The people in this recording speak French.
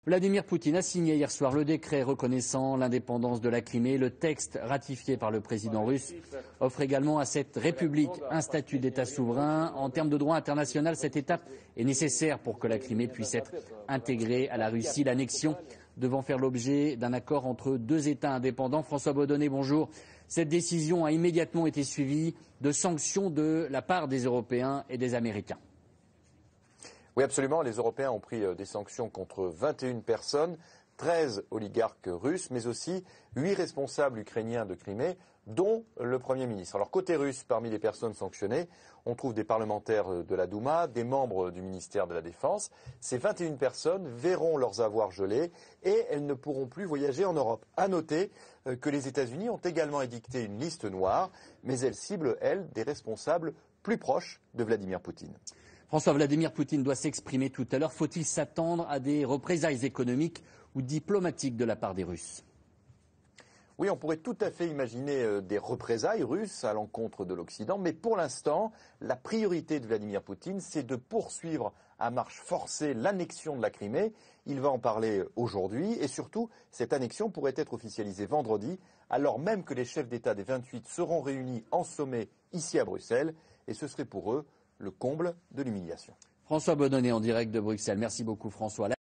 Vladimir Poutine a signé hier soir le décret reconnaissant l'indépendance de la Crimée. Le texte ratifié par le président russe offre également à cette république un statut d'État souverain. En termes de droit international, cette étape est nécessaire pour que la Crimée puisse être intégrée à la Russie. L'annexion devant faire l'objet d'un accord entre deux États indépendants. François Baudonnet, bonjour. Cette décision a immédiatement été suivie de sanctions de la part des Européens et des Américains. Oui, absolument. Les Européens ont pris des sanctions contre 21 personnes, 13 oligarques russes, mais aussi 8 responsables ukrainiens de Crimée, dont le Premier ministre. Alors, côté russe, parmi les personnes sanctionnées, on trouve des parlementaires de la Douma, des membres du ministère de la Défense. Ces 21 personnes verront leurs avoirs gelés et elles ne pourront plus voyager en Europe. À noter que les États-Unis ont également édicté une liste noire, mais elle cible, elle, des responsables plus proches de Vladimir Poutine. François, Vladimir Poutine doit s'exprimer tout à l'heure. Faut-il s'attendre à des représailles économiques ou diplomatiques de la part des Russes ? Oui, on pourrait tout à fait imaginer des représailles russes à l'encontre de l'Occident, mais pour l'instant, la priorité de Vladimir Poutine, c'est de poursuivre à marche forcée l'annexion de la Crimée. Il va en parler aujourd'hui et surtout, cette annexion pourrait être officialisée vendredi, alors même que les chefs d'État des 28 seront réunis en sommet ici à Bruxelles, et ce serait pour eux le comble de l'humiliation. François Baudonnet en direct de Bruxelles. Merci beaucoup François.